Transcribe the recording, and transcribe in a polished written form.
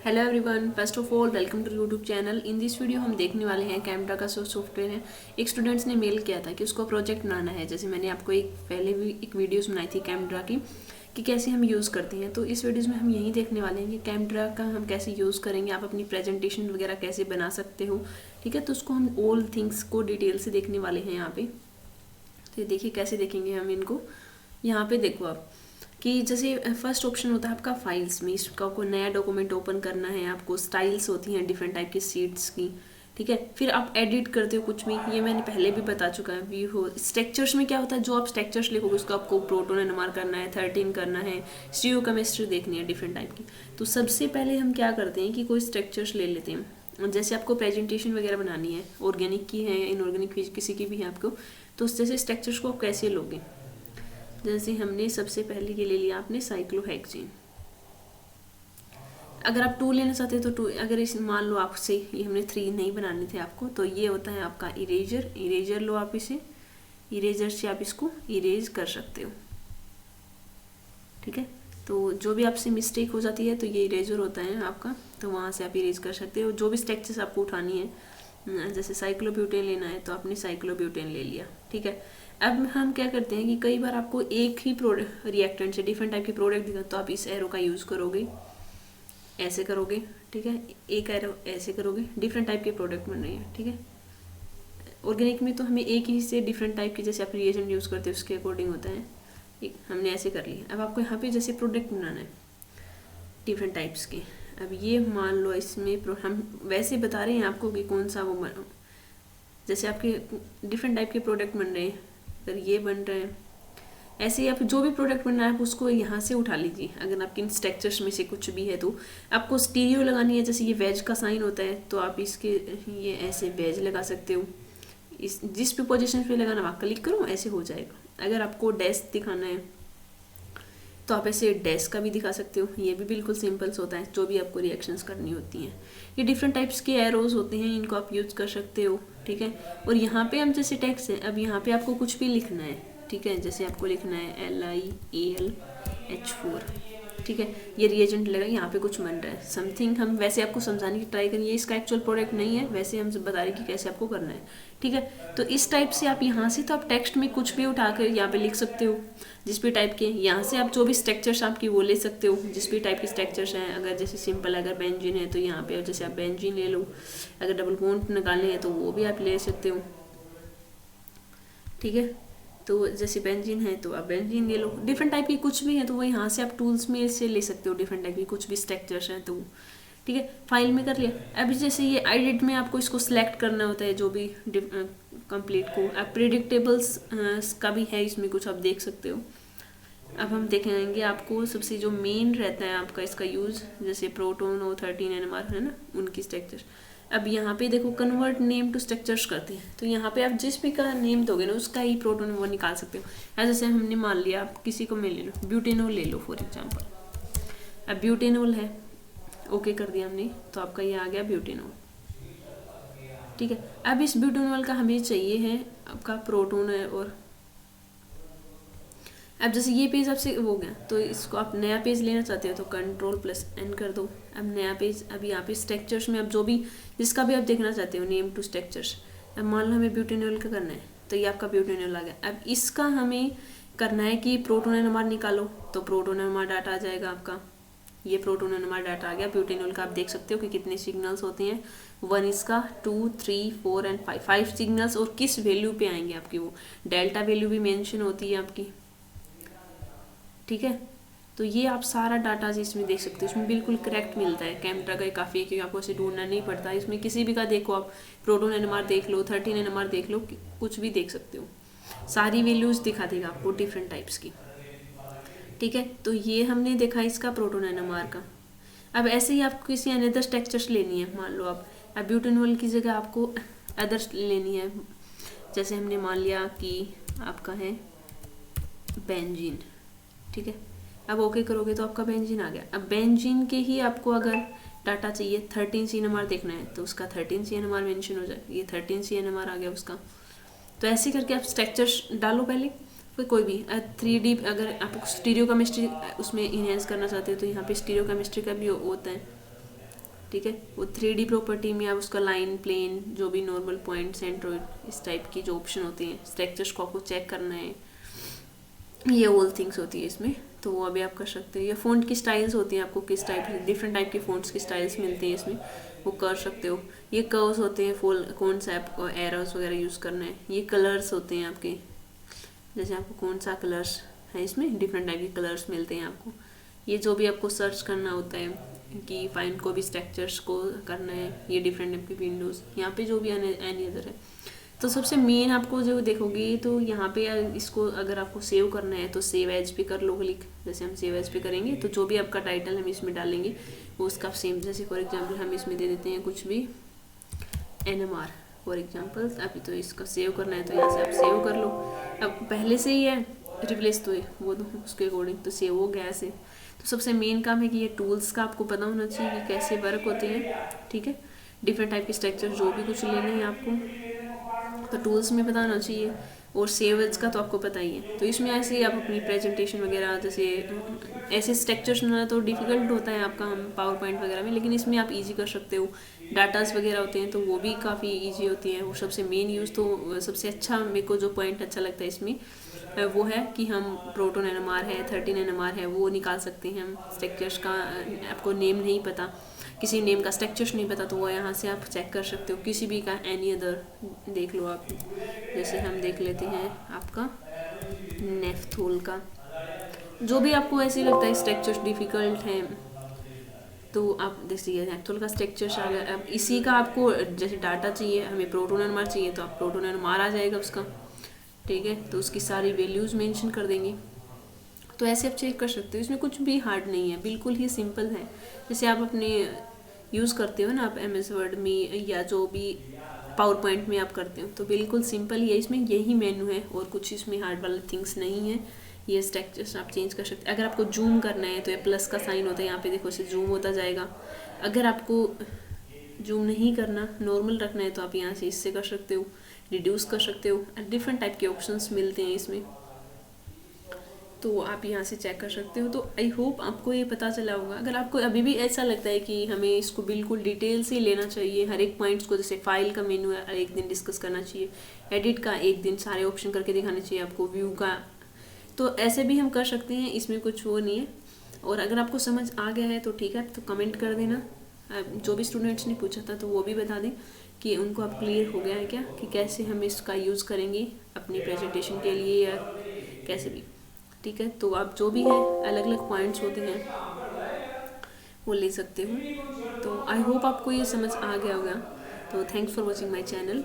Hello everyone, first of all welcome to YouTube channel. In this video हम देखने वाले हैं कैमरा का सॉफ्टवेयर है। एक स्टूडेंट्स ने मेल किया था कि उसको प्रोजेक्ट बनाना है। जैसे मैंने आपको पहले भी एक वीडियोस बनाई थी कैमरा की कि कैसे हम यूज़ करते हैं। तो इस वीडियोस में हम यही देखने वाले हैं कि कैमरा का हम कैसे यूज़ करेंगे, आप अपनी प्रेजेंटेशन वगैरह कैसे बना सकते हो। ठीक है, तो उसको हम ऑल थिंग्स को डिटेल से देखने वाले हैं यहाँ पे। तो देखिए कैसे देखेंगे हम इनको। यहाँ पे देखो आप कि जैसे फर्स्ट ऑप्शन होता है आपका फाइल्स में, इसका कोई नया डॉक्यूमेंट ओपन करना है आपको। स्टाइल्स होती हैं डिफरेंट टाइप की शीट्स की। ठीक है, फिर आप एडिट करते हो कुछ भी, ये मैंने पहले भी बता चुका है। व्यू हो स्ट्रक्चर्स में क्या होता है, जो आप स्ट्रक्चर्स लिखोगे उसको आपको प्रोटोन एनएमआर करना है, 13 करना है, स्टीरियोकेमिस्ट्री देखनी है डिफरेंट टाइप की। तो सबसे पहले हम क्या करते हैं कि कोई स्ट्रक्चर्स ले लेते हैं। जैसे आपको प्रेजेंटेशन वगैरह बनानी है, ऑर्गेनिक की है, इनऑर्गेनिक किसी की भी है आपको, तो उस जैसे स्ट्रक्चर्स को आप कैसे लोगे। जैसे हमने सबसे पहले ये ले लिया आपने साइक्लोहेक्सेन। अगर आप 2 लेना चाहते हो तो 2, अगर इस मान लो आपसे ये हमने 3 नहीं बनाने थे आपको, तो ये होता है आपका इरेजर। इरेजर लो आप इसे, इरेजर से आप इसको इरेज कर सकते हो। ठीक है, तो जो भी आपसे मिस्टेक हो जाती है तो ये इरेजर होता है आपका, तो वहाँ से आप इरेज कर सकते हो। जो भी स्ट्रक्चर्स आपको उठानी है, जैसे साइक्लोब्यूटेन लेना है तो आपने साइक्लोब्यूटेन ले लिया। ठीक है, अब हम क्या करते हैं कि कई बार आपको एक ही रिएक्टेंट से डिफरेंट टाइप के प्रोडक्ट दिखा, तो आप इस एरो का यूज़ करोगे, ऐसे करोगे। ठीक है, एक एरो ऐसे करोगे, डिफरेंट टाइप के प्रोडक्ट बन रहे हैं। ठीक है, ऑर्गेनिक में तो हमें एक ही से डिफरेंट टाइप के, जैसे आप रिएजेंट यूज़ करते हो उसके अकॉर्डिंग होता है। हमने ऐसे कर लिया। अब आपको यहाँ पे जैसे प्रोडक्ट बनाना है डिफरेंट टाइप्स के। अब ये मान लो इसमें हम वैसे बता रहे हैं आपको कि कौन सा वो जैसे आपके डिफरेंट टाइप के प्रोडक्ट बन रहे हैं, अगर ये बन रहे हैं ऐसे ही आप जो भी प्रोडक्ट बनना है आप उसको यहाँ से उठा लीजिए। अगर आपके इन स्ट्रक्चर्स में से कुछ भी है तो आपको स्टीरियो लगानी है, जैसे ये वेज का साइन होता है तो आप इसके ये ऐसे वेज लगा सकते हो। इस जिस भी पोजीशन पे लगाना वहाँ क्लिक करो, ऐसे हो जाएगा। अगर आपको डैश दिखाना है तो आप ऐसे डैश का भी दिखा सकते हो, ये भी बिल्कुल सिंपल्स होता है। जो भी आपको रिएक्शंस करनी होती हैं, ये डिफरेंट टाइप्स के एरोज होते हैं, इनको आप यूज़ कर सकते हो। ठीक है, और यहाँ पे हम जैसे टेक्स्ट है, अब यहाँ पे आपको कुछ भी लिखना है। ठीक है, जैसे आपको लिखना है LiAlH4। ठीक है, ये रिएजेंट लगा, यहाँ पे कुछ बन रहा है समथिंग। हम वैसे आपको समझाने की ट्राई करेंगे, इसका एक्चुअल प्रोडक्ट नहीं है, वैसे हम बता रहे हैं कि कैसे आपको करना है। ठीक है, तो इस टाइप से आप यहाँ से तो आप टेक्स्ट में कुछ भी उठाकर यहाँ पे लिख सकते हो, जिस भी टाइप के। यहाँ से आप जो भी स्ट्रक्चर्स आपकी वो ले सकते हो, जिस भी टाइप के स्ट्रक्चर्स हैं। अगर जैसे सिंपल अगर बेंजीन है तो यहाँ पे जैसे आप बेंजीन ले लो। अगर डबल बॉन्ड निकालने हैं तो वो भी आप ले सकते हो। ठीक है, तो जैसे बेंजीन है तो आप बेंजीन ले लो। डिफरेंट टाइप की कुछ भी है तो वो यहाँ से आप टूल्स में से ले सकते हो, डिफरेंट टाइप की कुछ भी स्ट्रक्चर्स हैं तो। ठीक है, फाइल में कर लिया। अभी जैसे ये एडिट में आपको इसको सिलेक्ट करना होता है, जो भी कंप्लीट को। अब प्रिडिक्टेबल्स का भी है इसमें कुछ, आप देख सकते हो। अब हम देखेंगे आपको सबसे जो मेन रहता है आपका इसका यूज़, जैसे प्रोटोन और 13 NMR है ना, उनकी स्ट्रक्चर। अब यहाँ पे देखो कन्वर्ट नेम टू स्ट्रक्चर्स करते हैं, तो यहाँ पे आप जिस भी का नेम दोगे ना उसका ही प्रोटोन वो निकाल सकते हो। जैसे हमने मान लिया, आप किसी को ले लो, ब्यूटेनोल ले लो फॉर एग्जाम्पल। अब ब्यूटेनोल है, ओके कर दिया हमने, तो आपका ये आ गया ब्यूटेनोल। ठीक है, अब इस ब्यूटेनोल का हमें चाहिए है आपका प्रोटोन है। और अब जैसे ये पेज आपसे हो गया, तो इसको आप नया पेज लेना चाहते हो तो Ctrl+N कर दो। अब नया पेज, अब यहाँ पे स्ट्रक्चर्स में अब जो भी जिसका भी आप देखना चाहते हो नेम टू स्ट्रक्चर्स। अब मान लो हमें ब्यूटेनॉल का करना है, तो ये आपका ब्यूटेनॉल आ गया। अब इसका हमें करना है कि प्रोटोन एनएमआर निकालो, तो प्रोटोन एनएमआर डाटा आ जाएगा आपका। ये प्रोटोन एनएमआर डाटा आ गया ब्यूटेनॉल का। आप देख सकते हो कि कितने सिग्नल्स होते हैं, 1 इसका, 2, 3, 4 एंड 5 सिग्नल्स। और किस वैल्यू पे आएंगे आपकी, वो डेल्टा वैल्यू भी मेंशन होती है आपकी। ठीक है, तो ये आप सारा डाटा इसमें देख सकते हो, इसमें बिल्कुल करेक्ट मिलता है। कैमरा का काफ़ी है क्योंकि आपको इसे ढूंढना नहीं पड़ता। इसमें किसी भी का देखो आप, प्रोटोन एनएमआर देख लो, 13 NMR देख लो, कुछ भी देख सकते हो, सारी वैल्यूज़ दिखा देगा आपको डिफरेंट टाइप्स की। ठीक है, तो ये हमने देखा इसका प्रोटोन एनएमआर का। अब ऐसे ही आपको किसी अनदर स्ट्रक्चर्स लेनी है, मान लो आप अब ब्यूटेनॉल की जगह आपको अदर्स लेनी है। जैसे हमने मान लिया कि आपका है बेंजीन। ठीक है, अब ओके करोगे तो आपका बेंजीन आ गया। अब बेंजीन के ही आपको अगर डाटा चाहिए, 13 CNMR देखना है तो उसका 13 CNMR मेंशन हो जाए, ये 13 CNMR आ गया उसका। तो ऐसे करके आप स्ट्रक्चर्स डालो पहले, फिर कोई भी 3D। अगर आप स्टीरियो केमिस्ट्री उसमें इनहेंस करना चाहते हो तो यहाँ पे स्टीरियो केमिस्ट्री का भी होता है। ठीक है। वो 3D प्रॉपर्टी में आप उसका लाइन, प्लेन, जो भी नॉर्मल पॉइंट, सेंटर, इस टाइप की जो ऑप्शन होती हैं, स्ट्रक्चर्स को आपको चेक करना है, ये ऑल थिंग्स होती है इसमें, तो वो अभी आप कर सकते हो। ये फ़ॉन्ट की स्टाइल्स होती हैं, आपको किस टाइप की डिफरेंट टाइप की फ़ॉन्ट्स की स्टाइल्स मिलती हैं इसमें, वो कर सकते हो। ये कर्व्स होते हैं, फुल कौन सा आपको एरोस वगैरह यूज़ करना है। ये कलर्स होते हैं आपके, जैसे आपको कौन सा कलर्स है, इसमें डिफरेंट टाइप के कलर्स मिलते हैं आपको। ये जो भी आपको सर्च करना होता है कि फाइंड को भी स्ट्रक्चर्स को करना है, ये डिफरेंट टाइप की विंडोज़, यहाँ पे जो भी एनी अदर है। तो सबसे मेन आपको जो देखोगे तो यहाँ पे इसको अगर आपको सेव करना है तो सेव एज पे कर लो क्लिक। जैसे हम सेव एज पे करेंगे तो जो भी आपका टाइटल हम इसमें डालेंगे वो उसका सेम, जैसे फॉर एग्जांपल हम इसमें दे देते हैं कुछ भी NMR फॉर एग्जांपल। अभी तो इसका सेव करना है तो यहाँ से आप सेव कर लो। अब पहले से ही है रिप्लेस, तो वो तो उसके अकॉर्डिंग तो सेव हो गया ऐसे। तो सबसे मेन काम है कि ये टूल्स का आपको पता होना चाहिए कि कैसे वर्क होते हैं, ठीक है। डिफरेंट टाइप के स्ट्रक्चर जो भी कुछ लेने हैं आपको तो टूल्स में पता होना चाहिए, और सेव एज का तो आपको पता ही है। तो इसमें ऐसे ही आप अपनी प्रेजेंटेशन वगैरह, जैसे ऐसे स्ट्रक्चर्स बनाना तो डिफ़िकल्ट होता है आपका हम पावर पॉइंट वगैरह में, लेकिन इसमें आप इजी कर सकते हो। डाटास वगैरह होते हैं तो वो भी काफ़ी इजी होती है। वो सबसे मेन यूज़ तो सबसे अच्छा मेरे को जो पॉइंट अच्छा लगता है इसमें वो है कि हम प्रोटॉन NMR है, 13 NMR है, वो निकाल सकते हैं हम। स्ट्रक्चर्स का आपको नेम नहीं पता, किसी नेम का स्ट्रक्चर्स नहीं पता, तो वो यहाँ से आप चेक कर सकते हो। किसी भी का एनी अदर देख लो आप, जैसे हम देख लेते हैं आपका नेफ्थोल का, जो भी आपको ऐसे लगता है स्ट्रक्चर्स डिफ़िकल्ट हैं तो आप देखिए नेफ्थोल का स्ट्रक्चर्स आ गया। अब इसी का आपको जैसे डाटा चाहिए, हमें प्रोटॉन NMR चाहिए तो आप प्रोटॉन NMR आ जाएगा उसका, ठीक है। तो उसकी सारी वैल्यूज़ मेंशन कर देंगे, तो ऐसे आप चेक कर सकते हो। इसमें कुछ भी हार्ड नहीं है, बिल्कुल ही सिंपल है। जैसे आप अपने यूज़ करते हो ना आप MS वर्ड में या जो भी पावर पॉइंट में आप करते हो, तो बिल्कुल सिंपल ही है। इसमें यही मेनू है और कुछ इसमें हार्ड वाले थिंग्स नहीं है। ये स्ट्रक्चर्स आप चेंज कर सकते हैं। अगर आपको जूम करना है तो ये प्लस का साइन होता है यहाँ पे, देखो इसे जूम होता जाएगा। अगर आपको जूम नहीं करना, नॉर्मल रखना है, तो आप यहाँ से इससे कर सकते हो, रिड्यूस कर सकते हो। डिफरेंट टाइप के ऑप्शंस मिलते हैं इसमें, तो आप यहाँ से चेक कर सकते हो। तो आई होप आपको ये पता चला होगा। अगर आपको अभी भी ऐसा लगता है कि हमें इसको बिल्कुल डिटेल से लेना चाहिए, हर एक पॉइंट्स को, जैसे फाइल का मेनू है एक दिन डिस्कस करना चाहिए, एडिट का एक दिन सारे ऑप्शन करके दिखाने चाहिए आपको, व्यू का, तो ऐसे भी हम कर सकते हैं, इसमें कुछ वो नहीं है। और अगर आपको समझ आ गया है तो ठीक है, तो कमेंट कर देना। जो भी स्टूडेंट्स ने पूछा था तो वो भी बता दें कि उनको अब क्लियर हो गया है क्या, कि कैसे हम इसका यूज़ करेंगे अपनी प्रेजेंटेशन के लिए या कैसे भी, ठीक है। तो आप जो भी है अलग अलग पॉइंट्स होते हैं वो ले सकते हो। तो आई होप आपको ये समझ आ गया होगा। तो thanks for watching my channel.